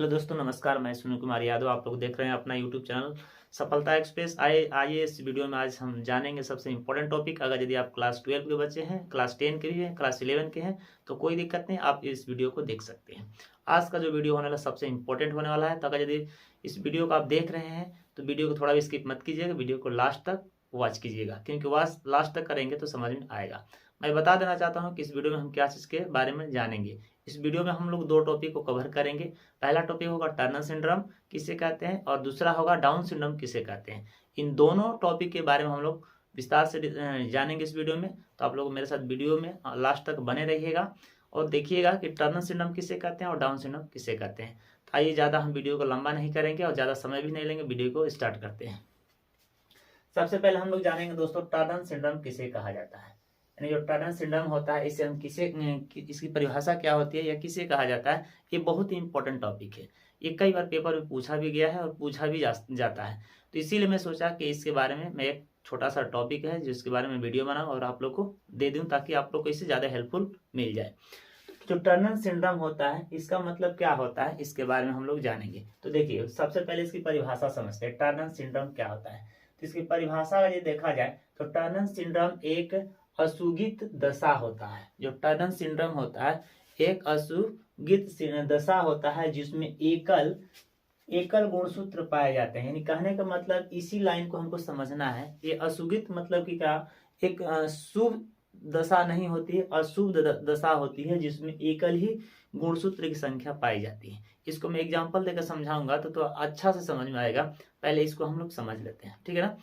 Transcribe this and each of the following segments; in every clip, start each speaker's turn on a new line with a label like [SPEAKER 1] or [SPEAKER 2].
[SPEAKER 1] Hello दोस्तों, नमस्कार। मैं सुनील कुमार यादव। आप लोग देख रहे हैं अपना यूट्यूब चैनल सफलता एक्सप्रेस। आइए इस वीडियो में आज हम जानेंगे सबसे इंपॉर्टेंट टॉपिक। अगर यदि आप क्लास 12 के बच्चे हैं, क्लास 10 के भी हैं, क्लास 11 के हैं, तो कोई दिक्कत नहीं, आप इस वीडियो को देख सकते हैं। आज का जो वीडियो होने वाला सबसे इंपॉर्टेंट होने वाला है। तो अगर यदि इस वीडियो को आप देख रहे हैं तो वीडियो को थोड़ा भी स्किप मत कीजिएगा, वीडियो को लास्ट तक वॉच कीजिएगा, क्योंकि लास्ट तक करेंगे तो समझ में आएगा। मैं बता देना चाहता हूँ कि इस वीडियो में हम क्या चीज़ के बारे में जानेंगे। इस वीडियो में हम लोग दो टॉपिक को कवर करेंगे। पहला टॉपिक होगा टर्नर सिंड्रोम किसे कहते हैं, और दूसरा होगा डाउन सिंड्रोम किसे कहते हैं। इन दोनों टॉपिक के बारे में हम लोग विस्तार से जानेंगे इस वीडियो में। तो आप लोग मेरे साथ वीडियो में लास्ट तक बने रहिएगा और देखिएगा कि टर्नर सिंड्रोम किसे कहते हैं और डाउन सिंड्रोम किसे कहते हैं। तो आइए, ज़्यादा हम वीडियो को लंबा नहीं करेंगे और ज़्यादा समय भी नहीं लेंगे, वीडियो को स्टार्ट करते हैं। सबसे पहले हम लोग जानेंगे दोस्तों, टर्नर सिंड्रोम किसे कहा जाता है। यानी जो टर्नर सिंड्रोम होता है, इसे हम इसकी परिभाषा क्या होती है या किसे कहा जाता है, ये बहुत ही इंपॉर्टेंट टॉपिक है। ये कई बार पेपर में पूछा भी गया है और पूछा भी जाता है। तो इसीलिए मैं सोचा कि इसके बारे में मैं एक छोटा सा टॉपिक है जिसके बारे में वीडियो बनाऊं और आप लोग को दे दूं, ताकि आप लोग को इससे ज़्यादा हेल्पफुल मिल जाए। जो टर्नर सिंड्रोम होता है, इसका मतलब क्या होता है, इसके बारे में हम लोग जानेंगे। तो देखिए, सबसे पहले इसकी परिभाषा समझते हैं, टर्नर सिंड्रोम क्या होता है। तो इसकी परिभाषा अगर ये देखा जाए तो टर्नर सिंड्रोम एक असुगित दशा होता है। जो टर्नर सिंड्रोम होता है एक असुगित दशा होता है, जिसमें एकल गुणसूत्र पाए जाते हैं। यानी कहने का मतलब, इसी लाइन को हमको समझना है। ये असुगित मतलब कि क्या, एक शुभ दशा नहीं होती है, अशुभ दशा होती है, जिसमें एकल ही गुणसूत्र की संख्या पाई जाती है। इसको मैं एग्जांपल देकर समझाऊंगा तो अच्छा से समझ में आएगा। पहले इसको हम लोग समझ लेते हैं, ठीक है ना।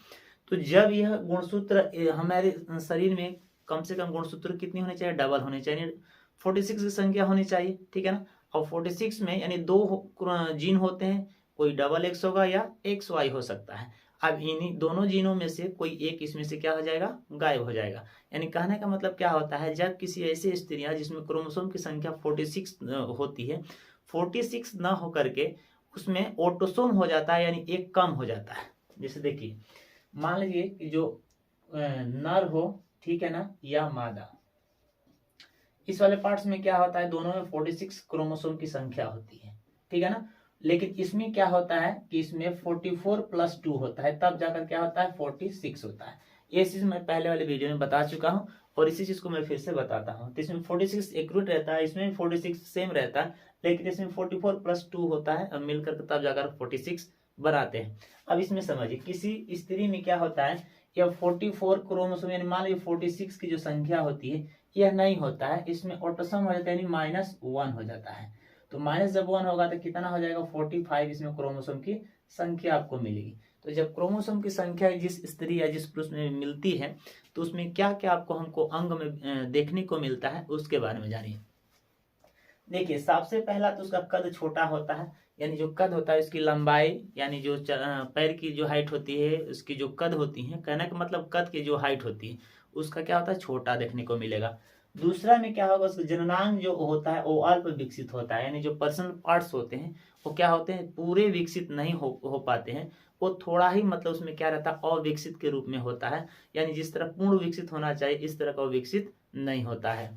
[SPEAKER 1] तो जब यह गुणसूत्र हमारे शरीर में, कम से कम गुणसूत्र कितनी होनी चाहिए, डबल होनी चाहिए, 46 की संख्या होनी चाहिए, ठीक है ना। और 46 में यानी दो जीन होते हैं, कोई डबल एक्स होगा या एक्स वाई हो सकता है। अब इन्हीं दोनों जीनों में से कोई एक इसमें से क्या हो जाएगा, गायब हो जाएगा। यानी कहने का मतलब क्या होता है, जब किसी ऐसी स्त्रियां जिसमें क्रोमोसोम की संख्या 46 होती है, 46 न होकर के उसमें ऑटोसोम हो जाता है, यानी एक कम हो जाता है। जैसे देखिए, मान लीजिए कि जो नर हो, ठीक है ना, या मादा, इस वाले पार्ट्स में क्या होता है, दोनों में 46 क्रोमोसोम की संख्या होती है, ठीक है ना। लेकिन इसमें क्या होता है कि इसमें 44 + 2 होता है, तब जाकर क्या होता है, 46 होता है। ये चीज मैं पहले वाले वीडियो में बता चुका हूँ और इसी चीज को मैं फिर से बताता हूँ। तो इसमें 46 एक्यूरेट रहता है, इसमें 46 सेम रहता है, लेकिन इसमें 44 + 2 होता है और मिलकर तब जाकर 46 बनाते हैं। अब इसमें समझिए, किसी स्त्री में क्या होता है, यह 44 क्रोमोसोम, यानी मान लीजिए 46 की जो संख्या होती है, यह नहीं होता है, इसमें ऑटोसोम हो जाता है, यानी -1 हो जाता है। तो माइनस जब 1 होगा तो कितना हो जाएगा, 45 इसमें क्रोमोसोम की संख्या आपको मिलेगी। तो जब क्रोमोसोम की संख्या जिस स्त्री या जिस पुरुष में मिलती है, तो उसमें क्या क्या आपको हमको अंग में देखने को मिलता है, उसके बारे में जानिए। देखिए, सबसे पहला तो उसका कद छोटा होता है, यानी जो कद होता है उसकी लंबाई, यानी जो पैर की जो हाइट होती है, उसकी जो कद होती है, कहने का मतलब कद की जो हाइट होती है उसका क्या होता है, छोटा देखने को मिलेगा। दूसरा में क्या होगा, उसका जननांग जो होता है वो अल्प विकसित होता है, यानी जो पर्सनल पार्ट्स होते हैं वो क्या होते हैं, पूरे विकसित नहीं हो पाते हैं, वो थोड़ा ही, मतलब उसमें क्या रहता है, अविकसित के रूप में होता है। यानी जिस तरह पूर्ण विकसित होना चाहिए, इस तरह का विकसित नहीं होता है।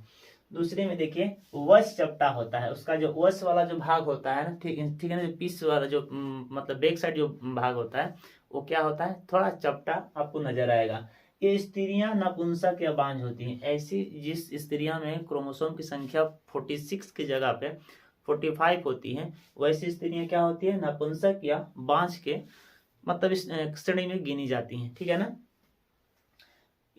[SPEAKER 1] दूसरे में देखिए, वश चपटा होता है, उसका जो वश वाला जो भाग होता है ना, ठीक है ना, जो पीस वाला जो मतलब बैक साइड जो भाग होता है, वो क्या होता है, थोड़ा चपटा आपको नजर आएगा। ये स्त्रियां नपुंसक या बांझ होती हैं। ऐसी जिस स्त्रियां में क्रोमोसोम की संख्या 46 की जगह पे 45 होती हैं, वैसी स्त्रियां क्या होती है, नपुंसक या बांझ के मतलब इस श्रेणी में गिनी जाती हैं, ठीक है ना।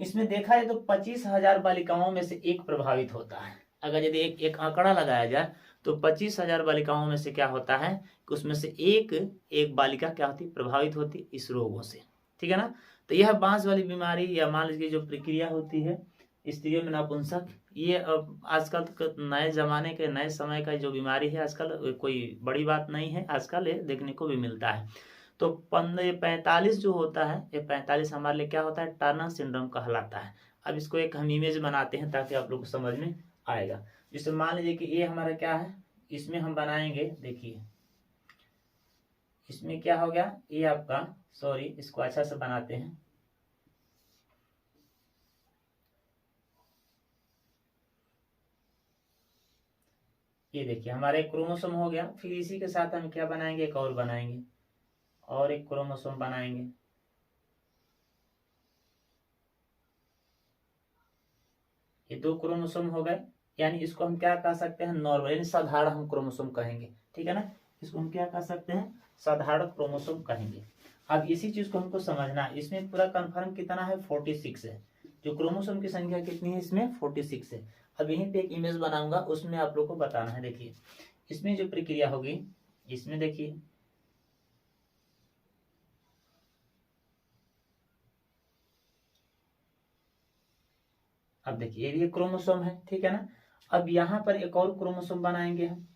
[SPEAKER 1] इसमें देखा जाए तो 25,000 बालिकाओं में से एक प्रभावित होता है। अगर यदि एक आंकड़ा लगाया जाए तो 25,000 बालिकाओं में से क्या होता है कि उसमें से एक बालिका क्या होती, प्रभावित होती इस रोगों से, ठीक है ना। तो यह बांझ वाली बीमारी, या मान लीजिए जो प्रक्रिया होती है स्त्रियों में नपुंसक, ये अब आजकल नए जमाने के नए समय का जो बीमारी है, आजकल कोई बड़ी बात नहीं है, आजकल ये देखने को भी मिलता है। तो 45 जो होता है, ये 45 हमारे लिए क्या होता है, टर्नर सिंड्रोम कहलाता है। अब इसको एक हम इमेज बनाते हैं ताकि आप लोग को समझ में आएगा। जैसे मान लीजिए कि ये हमारा क्या है, इसमें हम बनाएंगे, देखिए इसमें क्या हो गया, ये आपका, सॉरी इसको अच्छा से बनाते हैं। ये देखिए हमारा एक क्रोमोसोम हो गया। फिर इसी के साथ हम क्या बनाएंगे, एक और बनाएंगे और एक क्रोमोसोम बनाएंगे। ये 2 क्रोमोसोम हो गए, यानी इसको हम क्या कह सकते हैं, नॉर्मल यानी साधारण हम क्रोमोसोम कहेंगे। ठीक है ना, इसको हम क्या कह सकते हैं, साधारण क्रोमोसोम कहेंगे। अब इसी चीज को हमको समझना है। इसमें पूरा कंफर्म कितना है, 46 है। जो क्रोमोसोम की संख्या कितनी है इसमें, 46 है। अब यहीं पे एक इमेज बनाऊंगा, उसमें आप लोग को बताना है। देखिए इसमें जो प्रक्रिया होगी, इसमें देखिए अब देखिए ये क्रोमोसोम है, ठीक है ना। अब यहाँ पर एक और क्रोमोसोम बनाएंगे हम।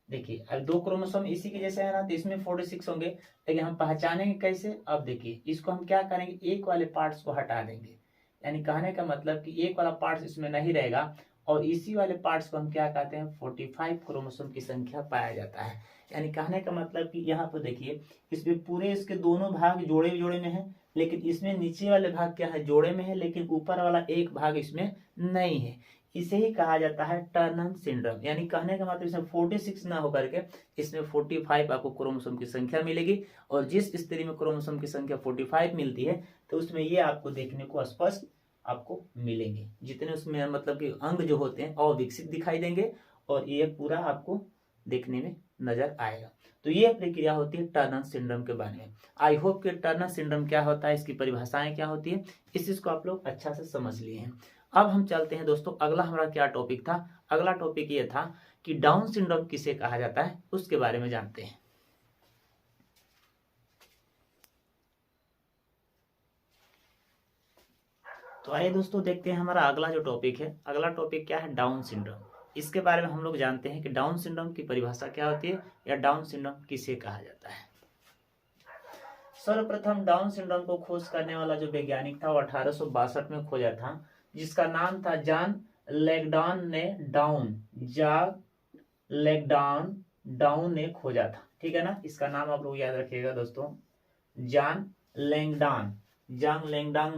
[SPEAKER 1] देखिए अब 2 क्रोमोसोम इसी के जैसे है ना, तो इसमें 46 होंगे, लेकिन हम पहचानेंगे कैसे। अब देखिए इसको हम क्या करेंगे, एक वाले पार्ट्स को हटा देंगे। यानी कहने का मतलब कि एक वाला पार्ट्स इसमें नहीं रहेगा, और इसी वाले पार्ट्स को हम क्या कहते हैं, 45 क्रोमोसोम की संख्या पाया जाता है। यानी कहने का मतलब कि यहाँ पर देखिए इसमें पूरे इसके दोनों भाग जोड़े जोड़े में है, लेकिन इसमें नीचे वाले भाग क्या है, जोड़े में है, लेकिन ऊपर वाला एक भाग इसमें नहीं है। इसे ही कहा जाता है टर्नर सिंड्रोम। यानी कहने का मतलब इसमें 46 ना होकर के इसमें 45 आपको क्रोमोसोम की संख्या मिलेगी। और जिस स्त्री में क्रोमोसोम की संख्या 45 मिलती है, तो उसमें ये आपको देखने को स्पष्ट आपको मिलेंगे। जितने उसमें मतलब कि अंग जो होते हैं अविकसित दिखाई देंगे, और ये पूरा आपको देखने में नजर आएगा। तो ये प्रक्रिया होती है टर्नर सिंड्रोम के बारे में। आई होप कि टर्नर सिंड्रोम क्या होता है, इसकी परिभाषाएं क्या होती है, इस चीज को आप लोग अच्छा से समझ लिए हैं। अब हम चलते हैं दोस्तों, अगला हमारा क्या टॉपिक था। अगला टॉपिक ये था कि डाउन सिंड्रोम किसे कहा जाता है, उसके बारे में जानते हैं। तो आइए दोस्तों देखते हैं हमारा अगला जो टॉपिक है। अगला टॉपिक क्या है, डाउन सिंड्रोम। इसके बारे में हम लोग जानते हैं कि डाउन सिंड्रोम की परिभाषा क्या होती है, या डाउन सिंड्रोम किसे कहा जाता है। सर्वप्रथम डाउन सिंड्रोम को खोज करने वाला जो वैज्ञानिक था वो 1862 में खोजा था, जिसका नाम था जॉन लैंगडॉन ने डाउन ने खोजा था। ठीक है ना, इसका नाम आप लोग याद रखिएगा दोस्तों, जॉन लैंगडॉन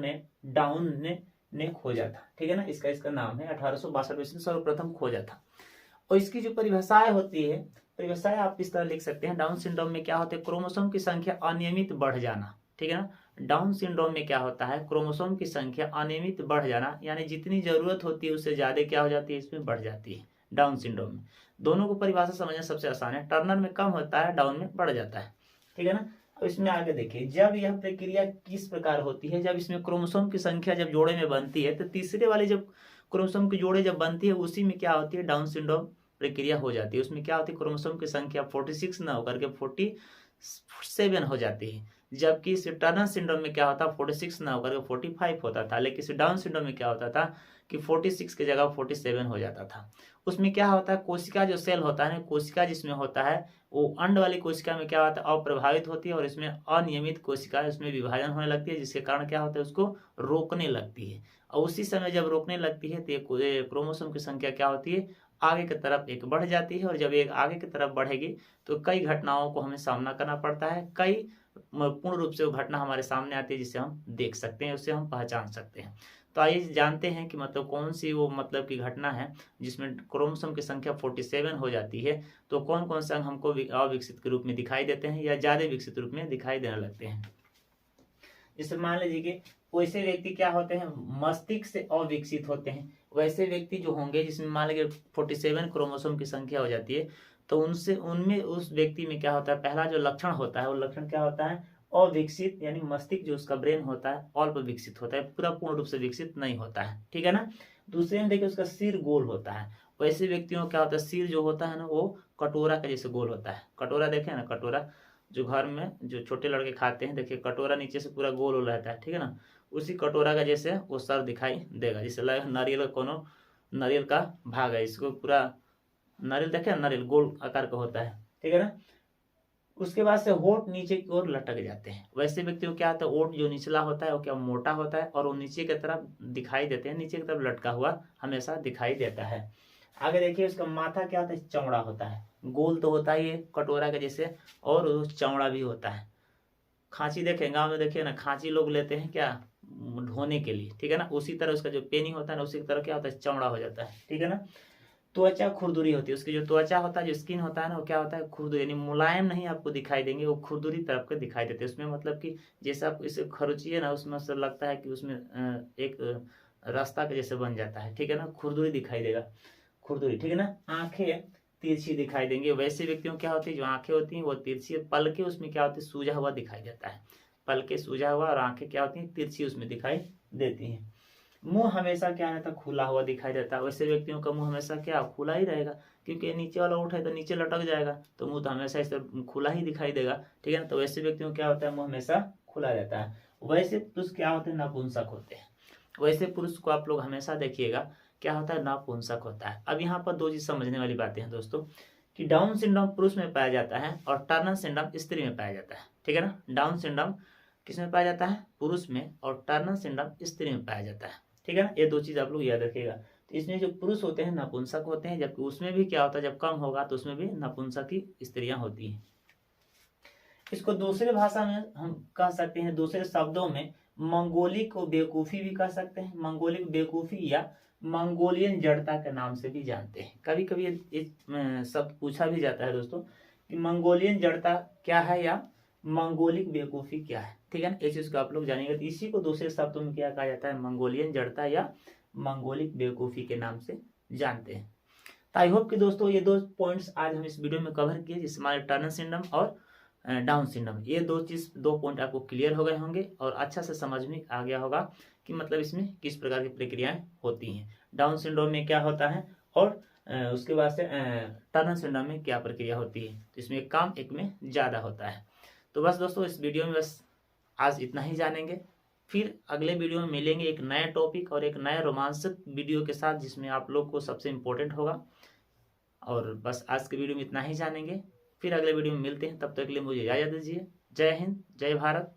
[SPEAKER 1] ने डाउन ने खोजा था। ठीक है ना, इसका नाम है, 1862 में इसने सर्वप्रथम खोजा था। और इसकी जो परिभाषाएं होती है, परिभाषाएं आप इस तरह लिख सकते हैं। डाउन सिंड्रोम में क्या होता है, क्रोमोसोम की संख्या अनियमित बढ़ जाना। ठीक है ना, डाउन सिंड्रोम में क्या होता है, क्रोमोसोम की संख्या अनियमित बढ़ जाना, यानी जितनी जरूरत होती है उससे ज्यादा क्या हो जाती है, इसमें बढ़ जाती है डाउन सिंड्रोम में। दोनों को परिभाषा समझना सबसे आसान है। टर्नर में कम होता है, डाउन में बढ़ जाता है। ठीक है ना। अब इसमें आगे देखिए, जब यह प्रक्रिया किस प्रकार होती है, जब इसमें क्रोमोसोम की संख्या जब जोड़े में बनती है, तो तीसरे वाली जब क्रोमोसोम की जोड़े जब बनती है, उसी में क्या होती है, डाउन सिंड्रोम प्रक्रिया हो जाती है। उसमें क्या होती है, क्रोमोसोम की संख्या 46 ना होकर के 47 हो जाती है। जबकि इस टर्नर सिंड्रोम में क्या होता है, 46 ना होकर के 45 होता था। लेकिन इस डाउन सिंड्रोम में क्या होता था कि 46 की जगह 47 हो जाता था। उसमें क्या होता है, कोशिका जो सेल होता है ना, कोशिका जिसमें होता है, वो अंड वाली कोशिका में क्या होता है, अप्रभावित होती है, और इसमें अनियमित कोशिका इसमें विभाजन होने लगती है, जिसके कारण क्या होता है, उसको रोकने लगती है। और उसी समय जब रोकने लगती है तो ये क्रोमोसोम की संख्या क्या होती है, आगे की तरफ एक बढ़ जाती है। और जब एक आगे की तरफ बढ़ेगी तो कई घटनाओं को हमें सामना करना पड़ता है। कई पूर्ण रूप से वो घटना हमारे सामने आती है, जिसे हम देख सकते हैं, उससे हम पहचान सकते हैं। तो आइए जानते हैं कि मतलब कौन सी वो मतलब की घटना है जिसमें क्रोमोसोम की संख्या 47 हो जाती है। तो कौन कौन से अंग हमको अविकसित के रूप में दिखाई देते हैं, या ज्यादा विकसित रूप में दिखाई देने लगते हैं। जैसे मान लीजिए कि वैसे व्यक्ति क्या होते हैं, मस्तिष्क से अविकसित होते हैं। वैसे व्यक्ति जो होंगे जिसमें मान लीजिए 47 क्रोमोसोम की संख्या हो जाती है, तो उनसे उनमें उस व्यक्ति में क्या होता है, पहला जो लक्षण होता है वो लक्षण क्या होता है, अविकसित, यानी मस्तिष्क जो उसका ब्रेन होता है अल्प विकसित होता है, पूरा पूर्ण रूप से विकसित नहीं होता है। ठीक है ना। दूसरे में देखिए उसका सिर गोल होता है। वैसे व्यक्तियों क्या होता है, सिर जो होता है ना वो कटोरा का जैसे गोल होता है। कटोरा देखे ना, कटोरा जो घर में जो छोटे लड़के खाते हैं, देखिए कटोरा नीचे से पूरा गोल हो रहता है। ठीक है ना, उसी कटोरा का जैसे वो सर दिखाई देगा, जैसे नारियल का कोनो नारियल का भाग है, इसको पूरा नारियल देखे, नारियल गोल आकार का होता है। ठीक है ना। उसके बाद से होठ नीचे की ओर लटक जाते हैं। वैसे व्यक्ति को क्या होता है, ओठ जो निचला होता है वो क्या मोटा होता है, और वो नीचे की तरफ दिखाई देते हैं, नीचे की तरफ लटका हुआ हमेशा दिखाई देता है। आगे देखिए उसका माथा क्या होता है, चौड़ा होता है। गोल तो होता ही है कटोरा के जैसे, और चौड़ा भी होता है। खांची देखें गाँव में, देखिए ना खांची लोग लेते हैं क्या, ढोने के लिए, ठीक है ना। उसी तरह उसका जो पेनी होता है ना, उसी तरह क्या होता है, चौड़ा हो जाता है, ठीक है ना। त्वचा खुरदुरी होती है, उसकी जो त्वचा होता है, जो स्किन होता है ना, वो क्या होता है, खुरदुरी, यानी मुलायम नहीं आपको दिखाई देंगे, वो खुरदुरी तरफ के दिखाई देते हैं। उसमें मतलब कि जैसे आप इसे खरोचिए ना, उसमें से लगता है कि उसमें एक रास्ता के जैसे बन जाता है, ठीक है ना, खुरदुरी दिखाई देगा, खुरदुरी, ठीक है ना। आंखें तिरछी दिखाई देंगी। वैसे व्यक्तियों क्या होती है, जो आंखें होती हैं वो तिरछी, पलके उसमें क्या होती है, सूजा हुआ दिखाई देता है, पलके सूजा हुआ, और आंखें क्या होती हैं, तिरछी उसमें दिखाई देती हैं। मुंह हमेशा क्या रहता है, खुला हुआ दिखाई देता है। वैसे व्यक्तियों का मुंह हमेशा क्या खुला ही रहेगा, क्योंकि नीचे वाला ओठ है तो नीचे लटक जाएगा, तो मुंह तो हमेशा इस तरह खुला ही दिखाई देगा, ठीक है ना। तो वैसे व्यक्तियों क्या होता है, मुंह हमेशा खुला रहता है। वैसे पुरुष क्या होते हैं, नपुंसक होते हैं। वैसे पुरुष को आप लोग हमेशा देखिएगा क्या होता है, नपुंसक होता है। अब यहाँ पर दो चीज समझने वाली बातें हैं दोस्तों, कि डाउन सिंड्रोम पुरुष में पाया जाता है और टर्नर सिंड्रोम स्त्री में पाया जाता है, ठीक है ना। डाउन सिंड्रोम किस में पाया जाता है, पुरुष में, और टर्नर सिंड्रोम स्त्री में पाया जाता है, ठीक है ना। ये दो चीज आप लोग याद रखिएगा। तो इसमें जो पुरुष होते हैं नपुंसक होते हैं, जबकि उसमें भी क्या होता है, जब कम होगा तो उसमें भी नपुंसक ही स्त्रियां होती हैं। इसको दूसरे भाषा में हम कह सकते हैं, दूसरे शब्दों में मंगोलिक को बेवकूफी भी कह सकते हैं, मंगोलिक बेवकूफी या मंगोलियन जड़ता के नाम से भी जानते हैं। कभी कभी ये शब्द पूछा भी जाता है दोस्तों, कि मंगोलियन जड़ता क्या है या मंगोलिक बेवकूफी क्या है, ठीक है ना। इस चीज को आप लोग जानेंगे। तो इसी को दूसरे शब्दों में क्या कहा जाता है, मंगोलियन जड़ता या मंगोलिक बेवकूफी के नाम से जानते हैं। तो आई होप कि दोस्तों ये दो पॉइंट्स आज हम इस वीडियो में कवर किए, जिसमें हमारे टर्नर सिंड्रोम और डाउन सिंड्रोम, ये दो पॉइंट आपको क्लियर हो गए होंगे और अच्छा से समझ में आ गया होगा कि मतलब इसमें किस प्रकार की प्रक्रियाएं होती हैं, डाउन सिंड्रोम में क्या होता है, और उसके बाद से टर्नर सिंड्रोम में क्या प्रक्रिया होती है। तो इसमें एक काम एक में ज़्यादा होता है। तो बस दोस्तों इस वीडियो में बस आज इतना ही जानेंगे। फिर अगले वीडियो में मिलेंगे एक नया टॉपिक और एक नया रोमांचक वीडियो के साथ, जिसमें आप लोग को सबसे इम्पोर्टेंट होगा। और बस आज के वीडियो में इतना ही जानेंगे, फिर अगले वीडियो में मिलते हैं। तब तक के लिए मुझे इजाज़त दीजिए। जय हिंद, जय भारत।